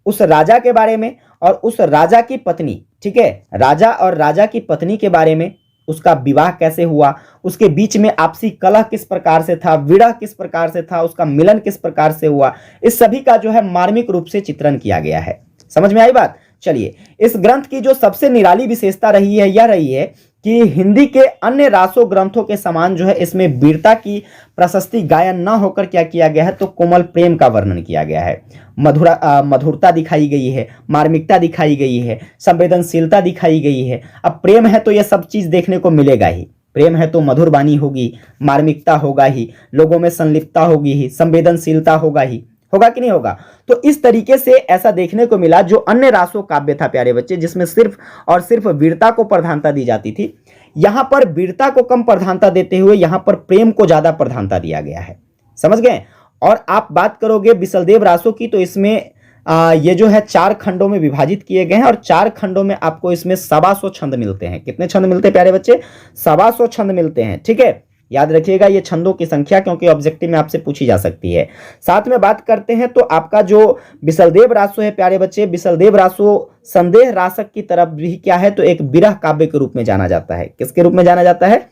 उस राजा के बारे में और उस राजा की पत्नी, ठीक है, राजा और राजा की पत्नी के बारे में, उसका विवाह कैसे हुआ, उसके बीच में आपसी कलह किस प्रकार से था, विरह किस प्रकार से था, उसका मिलन किस प्रकार से हुआ, इस सभी का जो है मार्मिक रूप से चित्रण किया गया है। समझ में आई बात। चलिए, इस ग्रंथ की जो सबसे निराली विशेषता रही है यह रही है कि हिंदी के अन्य रासो ग्रंथों के समान जो है इसमें वीरता की प्रशस्ति गायन न होकर क्या किया गया है, तो कोमल प्रेम का वर्णन किया गया है। मधुरता दिखाई गई है, मार्मिकता दिखाई गई है, संवेदनशीलता दिखाई गई है। अब प्रेम है तो यह सब चीज देखने को मिलेगा ही। प्रेम है तो मधुर वाणी होगी, मार्मिकता होगा ही, लोगों में संलिप्तता होगी ही, संवेदनशीलता होगा ही, होगा कि नहीं होगा। तो इस तरीके से ऐसा देखने को मिला जो अन्य रासो काव्य था प्यारे बच्चे, जिसमें सिर्फ और सिर्फ वीरता को प्रधानता दी जाती थी, यहां पर वीरता को कम प्रधानता देते हुए यहां पर प्रेम को ज्यादा प्रधानता दिया गया है। समझ गए। और आप बात करोगे बिसलदेव रासो की तो इसमें ये जो है 4 खंडों में विभाजित किए गए हैं और 4 खंडों में आपको इसमें 125 छंद मिलते हैं। कितने छंद मिलते हैं प्यारे बच्चे? 125 छंद मिलते हैं। ठीक है, याद रखिएगा ये छंदों की संख्या, क्योंकि ऑब्जेक्टिव में आपसे पूछी जा सकती है। साथ में बात करते हैं तो आपका जो बिसलदेव रासो है प्यारे बच्चे, बिसलदेव रासो संदेह रासक की तरफ भी क्या है, तो एक विरह काव्य के रूप में जाना जाता है। किसके रूप में जाना जाता है?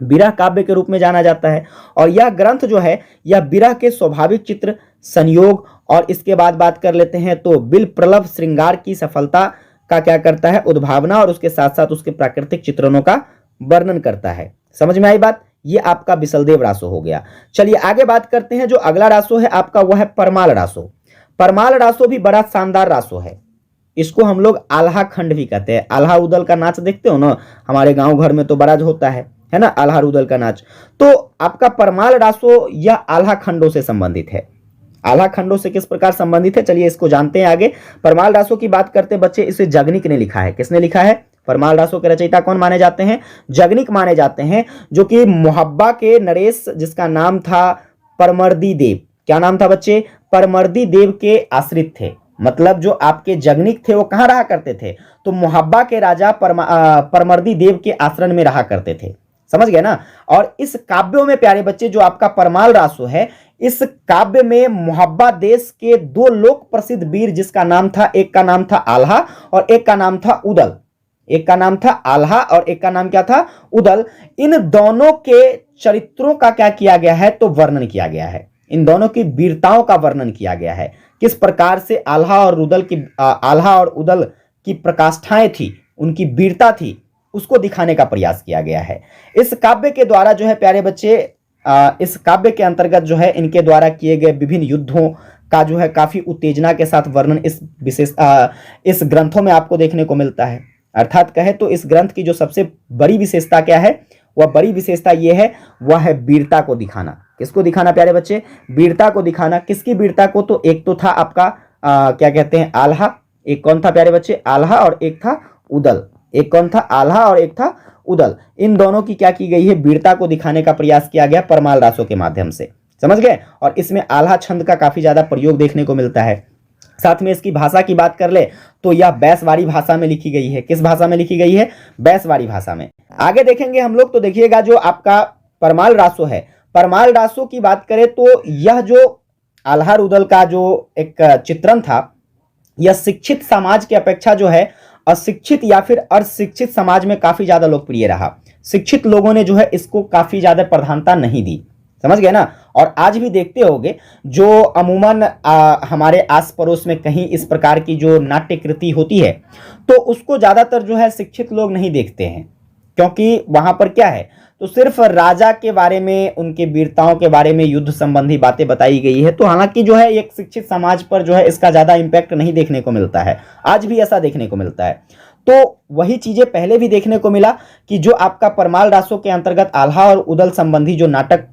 विरह काव्य के रूप में जाना जाता है। और यह ग्रंथ जो है यह विरह के स्वाभाविक चित्र, संयोग और इसके बाद बात कर लेते हैं तो बिल प्रलभ श्रृंगार की सफलता का क्या करता है, उद्भावना, और उसके साथ साथ उसके प्राकृतिक चित्रणों का वर्णन करता है। समझ में आई बात? ये आपका बिसलदेव रासो हो गया। चलिए आगे बात करते हैं। जो अगला रासो है आपका वह है परमाल रासो। परमाल रासो भी बड़ा शानदार रासो है। इसको हम लोग आल्हा खंड भी कहते हैं। आल्हा उदल का नाच देखते हो ना, हमारे गांव घर में तो बड़ा होता है ना, आल्हा उदल का नाच। तो आपका परमाल रासो यह आल्हा खंडों से संबंधित है। आल्हा खंडों से किस प्रकार संबंधित है, चलिए इसको जानते हैं आगे। परमाल रासो की बात करते बच्चे, इसे जगनिक ने लिखा है। किसने लिखा है? परमाल रासो के रचयिता कौन माने जाते हैं? जगनिक माने जाते हैं, जो कि मुहब्बा के नरेश, जिसका नाम था परमर्दी देव। क्या नाम था बच्चे? परमर्दी देव के आश्रित थे। मतलब जो आपके जगनिक थे वो कहां रहा करते थे? तो मुहब्बा के राजा परमर्दी देव के आश्रम में रहा करते थे। समझ गए ना? और इस काव्यों में प्यारे बच्चे जो आपका परमाल रासो है, इस काव्य में मुहब्बा देश के 2 लोक प्रसिद्ध वीर, जिसका नाम था, एक का नाम था आल्हा और एक का नाम था उदल। एक का नाम था आल्हा और एक का नाम क्या था? उदल। इन दोनों के चरित्रों का क्या किया गया है, तो वर्णन किया गया है। इन दोनों की वीरताओं का वर्णन किया गया है। किस प्रकार से आल्हा और उदल की प्रकाष्ठाएं थी, उनकी वीरता थी, उसको दिखाने का प्रयास किया गया है। इस काव्य के द्वारा जो है प्यारे बच्चे, इस काव्य के अंतर्गत जो है इनके द्वारा किए गए विभिन्न युद्धों का जो है काफी उत्तेजना के साथ वर्णन इस ग्रंथों में आपको देखने को मिलता है। अर्थात कहे तो इस ग्रंथ की जो सबसे बड़ी विशेषता क्या है, वह बड़ी विशेषता यह है, वह है वीरता को दिखाना। किसको दिखाना प्यारे बच्चे? वीरता को दिखाना। किसकी वीरता को? तो एक तो था आपका क्या कहते हैं, आल्हा। एक कौन था प्यारे बच्चे? आल्हा। और एक था उदल। एक कौन था? आल्हा और एक था उदल। इन दोनों की क्या की गई है, वीरता को दिखाने का प्रयास किया गया परमाल रासो के माध्यम से। समझ गए? और इसमें आल्हा छंद का काफी ज्यादा प्रयोग देखने को मिलता है। साथ में इसकी भाषा की बात कर ले तो यह बैसवाड़ी भाषा में लिखी गई है। किस भाषा में लिखी गई है? बैसवाड़ी भाषा में। आगे देखेंगे हम लोग तो देखिएगा जो आपका परमाल रासो है, परमाल रासो की बात करें तो यह जो आल्हा उदल का जो एक चित्रण था, यह शिक्षित समाज की अपेक्षा जो है अशिक्षित या फिर अशिक्षित समाज में काफी ज्यादा लोकप्रिय रहा। शिक्षित लोगों ने जो है इसको काफी ज्यादा प्रधानता नहीं दी। समझ गए ना? और आज भी देखते होंगे जो अमूमन हमारे आस पड़ोस में कहीं इस प्रकार की जो नाट्य कृति होती है, तो उसको ज्यादातर जो है शिक्षित लोग नहीं देखते हैं, क्योंकि वहां पर क्या है, तो सिर्फ राजा के बारे में, उनके वीरताओं के बारे में, युद्ध संबंधी बातें बताई गई है। तो हालांकि जो है एक शिक्षित समाज पर जो है इसका ज्यादा इंपैक्ट नहीं देखने को मिलता है। आज भी ऐसा देखने को मिलता है। तो वही चीजें पहले भी देखने को मिला कि जो आपका परमाल रासो के अंतर्गत आल्हा और उदल संबंधी जो नाटक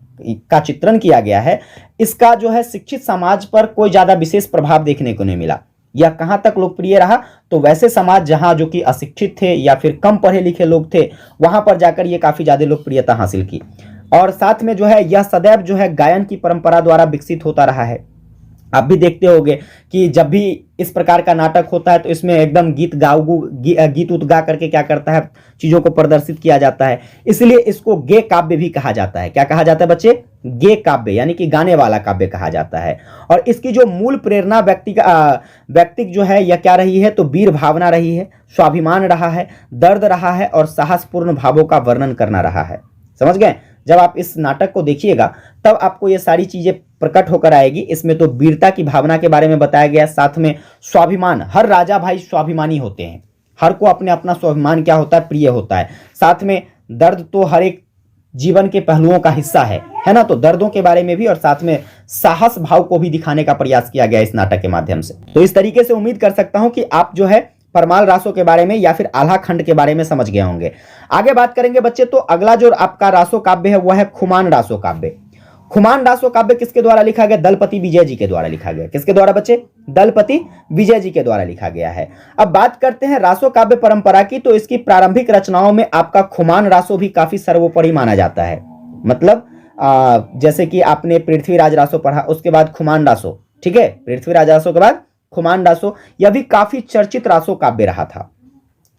का चित्रण किया गया है, इसका जो है शिक्षित समाज पर कोई ज्यादा विशेष प्रभाव देखने को नहीं मिला। यह कहां तक लोकप्रिय रहा, तो वैसे समाज जहां जो कि अशिक्षित थे या फिर कम पढ़े लिखे लोग थे, वहां पर जाकर यह काफी ज्यादा लोकप्रियता हासिल की। और साथ में जो है यह सदैव जो है गायन की परंपरा द्वारा विकसित होता रहा है। आप भी देखते होंगे कि जब भी इस प्रकार का नाटक होता है तो इसमें एकदम गीत उत गा करके क्या करता है, चीजों को प्रदर्शित किया जाता है। इसलिए इसको गे काव्य भी कहा जाता है। क्या कहा जाता है बच्चे? गे काव्य, यानी कि गाने वाला काव्य कहा जाता है। और इसकी जो मूल प्रेरणा व्यक्तिक जो है यह क्या रही है, तो वीर भावना रही है, स्वाभिमान रहा है, दर्द रहा है और साहसपूर्ण भावों का वर्णन करना रहा है। समझ गए? जब आप इस नाटक को देखिएगा तब आपको ये सारी चीजें प्रकट होकर आएगी। इसमें तो वीरता की भावना के बारे में बताया गया, साथ में स्वाभिमान। हर राजा भाई स्वाभिमानी होते हैं, हर को अपने अपना स्वाभिमान क्या होता है, प्रिय होता है। साथ में दर्द तो हर एक जीवन के पहलुओं का हिस्सा है ना? तो दर्दों के बारे में भी और साथ में साहस भाव को भी दिखाने का प्रयास किया गया इस नाटक के माध्यम से। तो इस तरीके से उम्मीद कर सकता हूं कि आप जो है परमाल रासो के बारे में या फिर आल्हा खंड के बारे में समझ गए होंगे। आगे बात करेंगे बच्चे, तो अगला जो आपका रासो काव्य है वह है खुमान रासो काव्य। खुमान रासो काव्य किसके द्वारा लिखा गया? दलपति विजय जी के द्वारा लिखा गया। किसके द्वारा बच्चे? दलपति विजय जी के द्वारा लिखा गया है। अब बात करते हैं रासो काव्य परंपरा की, तो इसकी प्रारंभिक रचनाओं में आपका खुमान रासो भी काफी सर्वोपरि माना जाता है। मतलब जैसे कि आपने पृथ्वीराज रासो पढ़ा, उसके बाद खुमान रासो, ठीक है, पृथ्वीराज रासो के बाद खुमान रासो, यह भी काफी चर्चित रासो काव्य रहा था।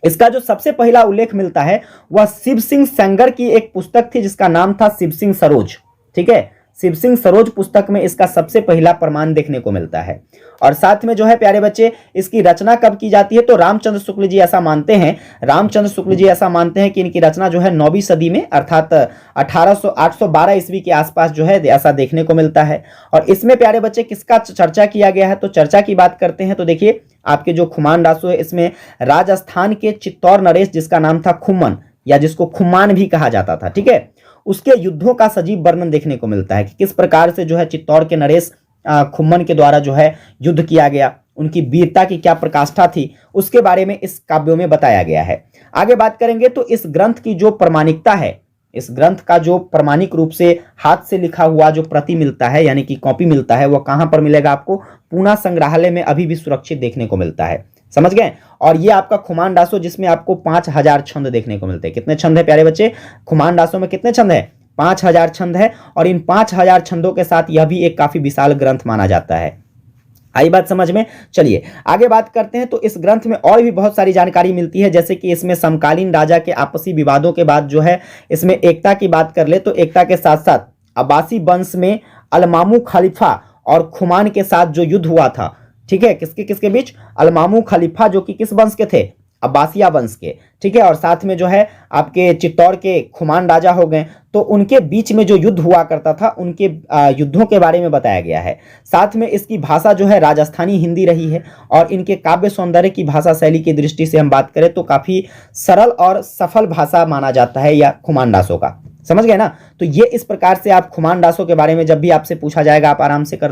इसका जो सबसे पहला उल्लेख मिलता है वह शिव सिंह सेंगर की एक पुस्तक थी जिसका नाम था शिव सिंह सरोज। ठीक है, शिव सिंह सरोज पुस्तक में इसका सबसे पहला प्रमाण देखने को मिलता है। और साथ में जो है प्यारे बच्चे, इसकी रचना कब की जाती है तो रामचंद्र शुक्ल जी ऐसा मानते हैं, रामचंद्र शुक्ल जी ऐसा मानते हैं कि इनकी रचना जो है 9वीं सदी में अर्थात 812 ईस्वी के आसपास जो है ऐसा देखने को मिलता है। और इसमें प्यारे बच्चे किसका चर्चा किया गया है, तो चर्चा की बात करते हैं तो देखिए आपके जो खुमान रासो है इसमें राजस्थान के चित्तौड़ नरेश जिसका नाम था खुम्मन या जिसको खुमान भी कहा जाता था, ठीक है, उसके युद्धों का सजीव वर्णन देखने को मिलता है कि किस प्रकार से जो है चित्तौड़ के नरेश खुम्मन के द्वारा जो है युद्ध किया गया, उनकी वीरता की क्या प्रकाष्ठा थी, उसके बारे में इस काव्यों में बताया गया है। आगे बात करेंगे तो इस ग्रंथ की जो प्रमाणिकता है, इस ग्रंथ का जो प्रमाणिक रूप से हाथ से लिखा हुआ जो प्रति मिलता है यानी कि कॉपी मिलता है, वह कहां पर मिलेगा आपको, पूना संग्रहालय में अभी भी सुरक्षित देखने को मिलता है। समझ गए। और ये आपका खुमान रासो जिसमें आपको 5000 छंद देखने को मिलते हैं। कितने छंद है प्यारे बच्चे, खुमान रासो में कितने छंद है, 5000 छंद है। और इन 5000 छंदों के साथ यह भी एक काफी विशाल ग्रंथ माना जाता है। आई बात समझ में। चलिए आगे बात करते हैं तो इस ग्रंथ में और भी बहुत सारी जानकारी मिलती है, जैसे कि इसमें समकालीन राजा के आपसी विवादों के बाद जो है इसमें एकता की बात कर ले तो एकता के साथ साथ अब्बासी वंश में अलमामू खलीफा और खुमान के साथ जो युद्ध हुआ था, ठीक है, किसके किसके बीच, अलमामू खलीफा जो कि किस वंश के थे, अब्बासिया वंश के, ठीक है, और साथ में जो है आपके चित्तौड़ के खुमान राजा हो गए, तो उनके बीच में जो युद्ध हुआ करता था उनके युद्धों के बारे में बताया गया है। साथ में इसकी भाषा जो है राजस्थानी हिंदी रही है और इनके काव्य सौंदर्य की भाषा शैली की दृष्टि से हम बात करें तो काफी सरल और सफल भाषा माना जाता है या खुमान रासो का। समझ गए ना। तो ये इस प्रकार से आप खुमान रासो के बारे में जब भी आपसे पूछा जाएगा आप आराम से कर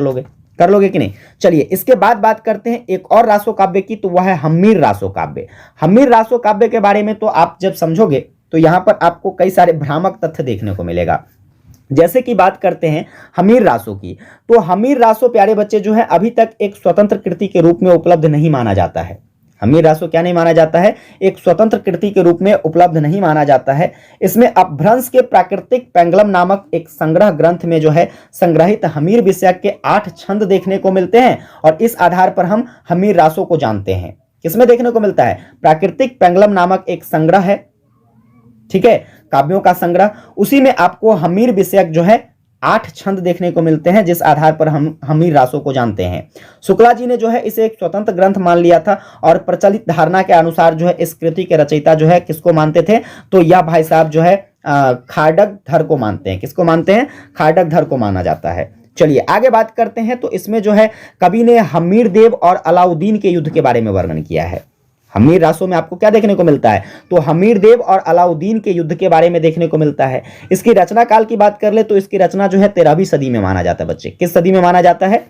लोगे कि नहीं। चलिए इसके बाद बात करते हैं एक और रासो काव्य की, तो वह है हम्मीर रासो काव्य। हम्मीर रासो काव्य के बारे में तो आप जब समझोगे तो यहां पर आपको कई सारे भ्रामक तथ्य देखने को मिलेगा। जैसे कि बात करते हैं हम्मीर रासो की, तो हम्मीर रासो प्यारे बच्चे जो है अभी तक एक स्वतंत्र कृति के रूप में उपलब्ध नहीं माना जाता है। हम्मीर रासो क्या नहीं माना जाता है, एक स्वतंत्र कृति के रूप में उपलब्ध नहीं माना जाता है। इसमें अपभ्रंश के प्राकृतिक पेंगलम नामक एक संग्रह ग्रंथ में जो है संग्रहित हम्मीर विषयक के 8 छंद देखने को मिलते हैं और इस आधार पर हम हम्मीर रासो को जानते हैं। किसमें देखने को मिलता है, प्राकृतिक पेंगलम नामक एक संग्रह है, ठीक है, काव्यों का संग्रह, उसी में आपको हम्मीर विषयक जो है 8 छंद देखने को मिलते हैं जिस आधार पर हम हम्मीर रासो को जानते हैं। शुक्ला जी ने जो है इसे एक स्वतंत्र ग्रंथ मान लिया था और प्रचलित धारणा के अनुसार जो है इस कृति के रचयिता जो है किसको मानते थे, तो यह भाई साहब जो है खारडकधर को मानते हैं। किसको मानते हैं, खारडकधर को माना जाता है। चलिए आगे बात करते हैं तो इसमें जो है कवि ने हम्मीर देव और अलाउद्दीन के युद्ध के बारे में वर्णन किया है। हम्मीर रासो में आपको क्या देखने को मिलता है, तो हम्मीर देव और अलाउद्दीन के युद्ध के बारे में देखने को मिलता है। इसकी रचना काल की बात कर ले तो इसकी रचना जो है 13वीं सदी में माना जाता है। बच्चे किस सदी में माना जाता है,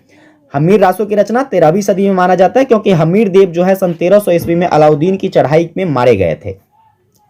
हम्मीर रासो की रचना 13वीं सदी में माना जाता है, क्योंकि हम्मीर देव जो है सन 1300 ईस्वी में अलाउद्दीन की चढ़ाई में मारे गए थे।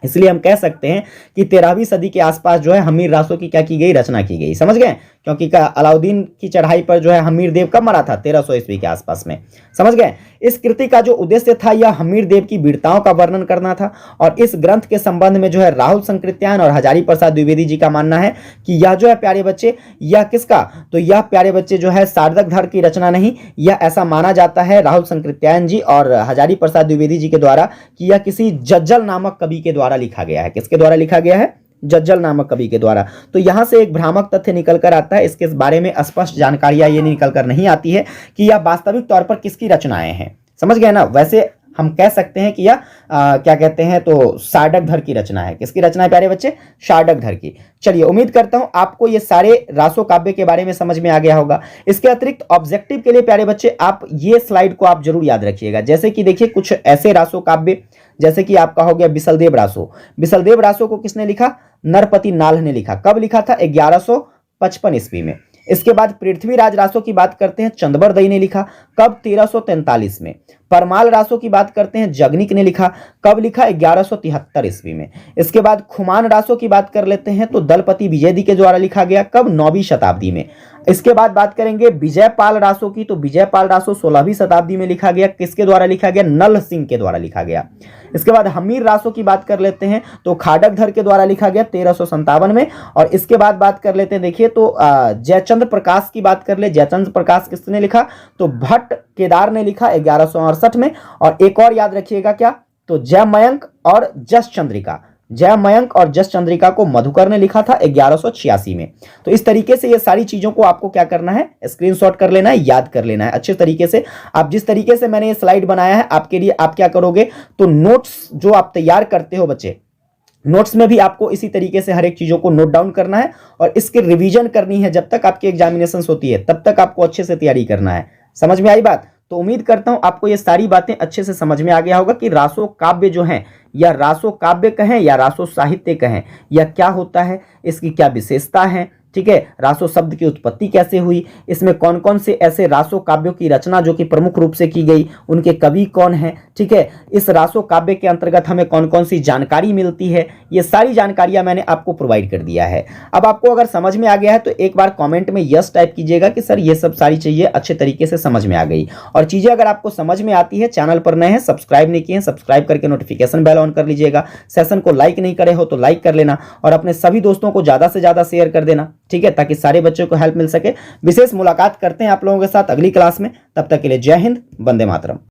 इसलिए हम कह सकते हैं कि 13वीं सदी के आसपास जो है हम्मीर रासो की क्या की गई, रचना की गई। समझ गए, क्योंकि अलाउद्दीन की चढ़ाई पर जो है हम्मीर देव कब मरा था, 1300 ईस्वी के आसपास में। समझ गए। इस कृति का जो उद्देश्य था यह हम्मीर देव की वीरताओं का वर्णन करना था और इस ग्रंथ के संबंध में जो है राहुल संकृत्यायन और हजारी प्रसाद द्विवेदी जी का मानना है कि यह जो है प्यारे बच्चे, यह किसका, तो यह प्यारे बच्चे जो है शार्दकधर की रचना नहीं, यह ऐसा माना जाता है राहुल संकृत्यायन जी और हजारी प्रसाद द्विवेदी जी के द्वारा कि यह किसी जज्जल नामक कवि के द्वारा लिखा गया है। किसके द्वारा लिखा गया है, जज्जल नामक कवि के द्वारा। तो यहां से एक भ्रामक तथ्य निकल कर आता है, इसके बारे में स्पष्ट जानकारियां ये निकल कर नहीं आती है कि यह वास्तविक तौर पर किसकी रचनाएं हैं। समझ गए ना। वैसे हम कह सकते हैं कि यह क्या कहते हैं, तो शार्दकधर की रचना है। किसकी रचना है प्यारे बच्चे, शार्दकधर की। चलिए उम्मीद करता हूं आपको ये सारे रासो काव्य के बारे में समझ में आ गया होगा। इसके अतिरिक्त ऑब्जेक्टिव के लिए प्यारे बच्चे आप ये स्लाइड को आप जरूर याद रखिएगा। जैसे कि देखिए कुछ ऐसे रासो काव्य, जैसे कि आपका हो गया बिसलदेव रासो। बिसलदेव रासो को किसने लिखा, नरपति नाल्ह ने लिखा। कब लिखा था, 1155 ईस्वी में। इसके बाद पृथ्वीराज रासो की बात करते हैं, चंदबरदई ने लिखा। कब, 1343 में। परमाल रासो की बात करते हैं, जगनिक ने लिखा। कब लिखा, 1173 ईस्वी में। इसके बाद खुमान रासो की बात कर लेते हैं तो दलपति विजयदी के द्वारा लिखा गया। कब, 9वीं शताब्दी में। इसके बाद बात करेंगे विजयपाल रासो की। तो विजयपाल रासो 16वीं शताब्दी में लिखा गया। किसके द्वारा लिखा गया? नल सिंह के द्वारा लिखा गया। इसके बाद हमीर रासो की बात कर लेते हैं, तो खाडकधर के द्वारा लिखा गया 1357 में। और इसके बाद बात कर लेते हैं, देखिए तो जयचंद्र प्रकाश की बात कर ले। जयचंद्र प्रकाश किसने लिखा? तो भट्ट केदार ने लिखा 1168 में। और एक और याद रखिएगा क्या? तो जयमयंक और जस चंद्रिका, जयमयंक और जस चंद्रिका को मधुकर ने लिखा था 1186 में। तो इस तरीके से ये सारी चीजों को आपको क्या करना है? स्क्रीनशॉट कर लेना है, याद कर लेना है अच्छे तरीके से। आप जिस तरीके से मैंने ये स्लाइड बनाया है आपके लिए, आप क्या करोगे? तो नोट्स जो आप तैयार करते हो बच्चे, नोट्स में भी आपको इसी तरीके से हर एक चीजों को नोट डाउन करना है और इसकी रिवीजन करनी है। जब तक आपकी एग्जामिनेशन होती है तब तक आपको अच्छे से तैयारी करना है। समझ में आई बात? तो उम्मीद करता हूं आपको ये सारी बातें अच्छे से समझ में आ गया होगा कि रासो काव्य जो हैं, या रासो काव्य कहें या रासो साहित्य कहें, या क्या होता है, इसकी क्या विशेषता है, ठीक है, रासो शब्द की उत्पत्ति कैसे हुई, इसमें कौन कौन से ऐसे रासो काव्यों की रचना जो कि प्रमुख रूप से की गई, उनके कवि कौन हैं, ठीक है, इस रासो काव्य के अंतर्गत हमें कौन कौन सी जानकारी मिलती है, ये सारी जानकारियां मैंने आपको प्रोवाइड कर दिया है। अब आपको अगर समझ में आ गया है तो एक बार कॉमेंट में यस टाइप कीजिएगा कि सर ये सब सारी चीजें अच्छे तरीके से समझ में आ गई। और चीजें अगर आपको समझ में आती है, चैनल पर नए हैं, सब्सक्राइब नहीं किए हैं, सब्सक्राइब करके नोटिफिकेशन बेल ऑन कर लीजिएगा। सेशन को लाइक नहीं करे हो तो लाइक कर लेना और अपने सभी दोस्तों को ज्यादा से ज्यादा शेयर कर देना, ठीक है, ताकि सारे बच्चों को हेल्प मिल सके। विशेष मुलाकात करते हैं आप लोगों के साथ अगली क्लास में। तब तक के लिए जय हिंद, वंदे मातरम।